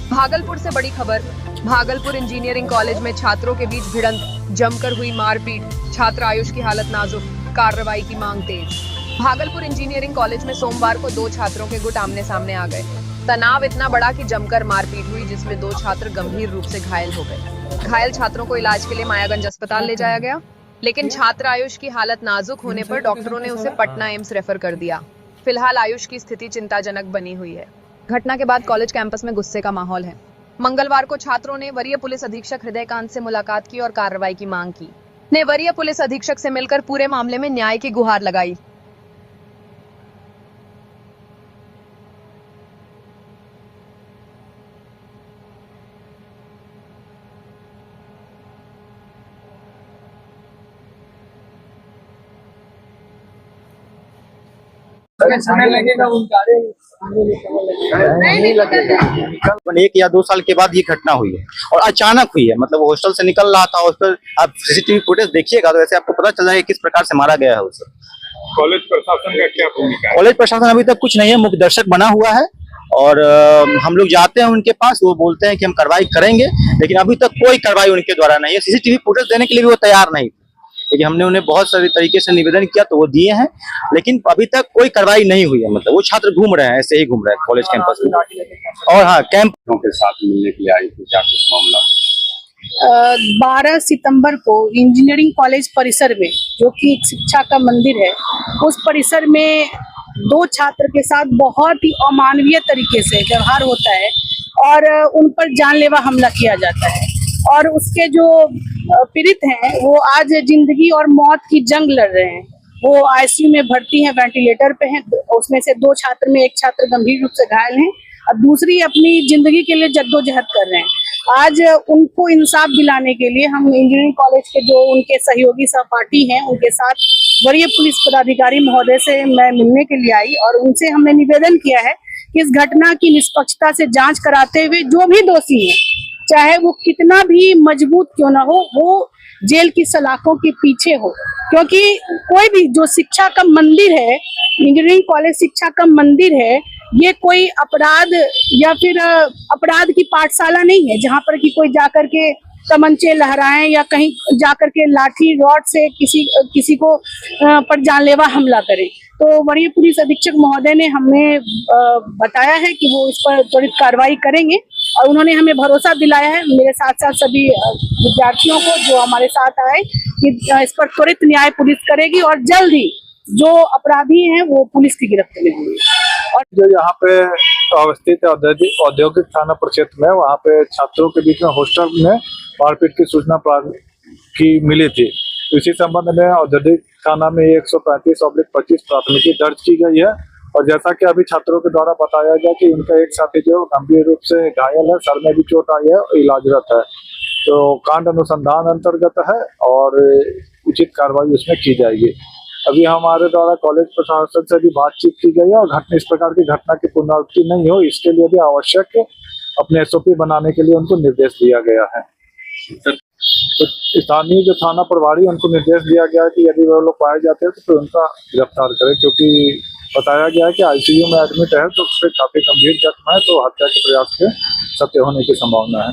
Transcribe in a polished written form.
भागलपुर से बड़ी खबर। भागलपुर इंजीनियरिंग कॉलेज में छात्रों के बीच भिड़ंत, जमकर हुई मारपीट, छात्र आयुष की हालत नाजुक, कार्रवाई की मांग तेज। भागलपुर इंजीनियरिंग कॉलेज में सोमवार को 2 छात्रों के गुट आमने सामने आ गए। तनाव इतना बड़ा कि जमकर मारपीट हुई, जिसमें 2 छात्र गंभीर रूप से घायल हो गए। घायल छात्रों को इलाज के लिए मायागंज अस्पताल ले जाया गया, लेकिन छात्र आयुष की हालत नाजुक होने पर डॉक्टरों ने उसे पटना एम्स रेफर कर दिया। फिलहाल आयुष की स्थिति चिंताजनक बनी हुई है। घटना के बाद कॉलेज कैंपस में गुस्से का माहौल है। मंगलवार को छात्रों ने वरीय पुलिस अधीक्षक हृदयकांत से मुलाकात की और कार्रवाई की मांग की। ने वरीय पुलिस अधीक्षक से मिलकर पूरे मामले में न्याय की गुहार लगाई। एक या 2 साल के बाद ये घटना हुई है और अचानक हुई है। मतलब वो हॉस्टल से निकल रहा था, हॉस्टल आप सीसीटीवी फुटेज देखिएगा तो वैसे आपको पता चल जाएगा किस प्रकार से मारा गया है उसे। कॉलेज प्रशासन का क्या भूमिका है? कॉलेज प्रशासन अभी तक कुछ नहीं है, मुख्य दर्शक बना हुआ है और हम लोग जाते हैं उनके पास, वो बोलते हैं कि हम कार्रवाई करेंगे, लेकिन अभी तक कोई कार्रवाई उनके द्वारा नहीं है। सीसीटीवी फुटेज देने के लिए भी वो तैयार नहीं, लेकिन हमने उन्हें बहुत सारे तरीके से निवेदन किया तो वो दिए हैं, लेकिन अभी तक कोई कार्रवाई नहीं हुई है। मतलब वो छात्र घूम रहे हैं, ऐसे ही घूम रहे हैं कॉलेज कैंपस में। और हाँ, कैंपों के साथ मिलने के लिए आई थी, क्या कुछ मामला? 12 सितंबर को इंजीनियरिंग कॉलेज परिसर में, जो कि एक शिक्षा का मंदिर है, उस परिसर में 2 छात्र के साथ बहुत ही अमानवीय तरीके से व्यवहार होता है और उन पर जानलेवा हमला किया जाता है। और उसके जो पीड़ित हैं वो आज जिंदगी और मौत की जंग लड़ रहे हैं। वो आईसीयू में भर्ती हैं, वेंटिलेटर पे हैं। उसमें से 2 छात्र में एक छात्र गंभीर रूप से घायल हैं और दूसरी अपनी जिंदगी के लिए जद्दोजहद कर रहे हैं। आज उनको इंसाफ दिलाने के लिए हम इंजीनियरिंग कॉलेज के जो उनके सहयोगी सहपाठी हैं, उनके साथ वरीय पुलिस पदाधिकारी महोदय से मैं मिलने के लिए आई और उनसे हमने निवेदन किया है कि इस घटना की निष्पक्षता से जांच कराते हुए जो भी दोषी है, चाहे वो कितना भी मजबूत क्यों ना हो, वो जेल की सलाखों के पीछे हो। क्योंकि कोई भी जो शिक्षा का मंदिर है, इंजीनियरिंग कॉलेज शिक्षा का मंदिर है, ये कोई अपराध या फिर अपराध की पाठशाला नहीं है जहाँ पर कि कोई जाकर के तमंचे लहराएं या कहीं जाकर के लाठी रॉड से किसी को पर जानलेवा हमला करें। तो वरीय पुलिस अधीक्षक महोदय ने हमें बताया है कि वो इस पर त्वरित कार्रवाई करेंगे और उन्होंने हमें भरोसा दिलाया है, मेरे साथ साथ सभी विद्यार्थियों को जो हमारे साथ आए, कि इस पर त्वरित न्याय पुलिस करेगी और जल्द ही जो अपराधी हैं वो पुलिस की गिरफ्त में होंगे। और जो यहाँ पे अवस्थित औद्योगिक थाना परिक्षेत्र में, वहाँ पे छात्रों के बीच में हॉस्टल में मारपीट की सूचना की मिली थी। इसी संबंध में औद्योगिक थाना में 135/25 प्राथमिकी दर्ज की गई है और जैसा कि अभी छात्रों के द्वारा बताया गया कि उनका एक साथी जो गंभीर रूप से घायल है, सर में भी चोट आई है, इलाजरत है। तो कांड अनुसंधान अंतर्गत है और उचित कार्रवाई उसमें की जाएगी। अभी हमारे द्वारा कॉलेज प्रशासन से भी बातचीत की गई है और इस प्रकार की घटना की पुनरावृत्ति नहीं हो, इसके लिए भी आवश्यक अपने SOP बनाने के लिए उनको निर्देश दिया गया है। तो स्थानीय जो थाना प्रभारी, उनको निर्देश दिया गया है कि यदि वो लोग पाए जाते हैं तो फिर उनका गिरफ्तार करें, क्योंकि बताया गया है कि ICU में एडमिट है तो उस पर काफी गंभीर जख्म है, तो हत्या के प्रयास के सत्य होने की संभावना है।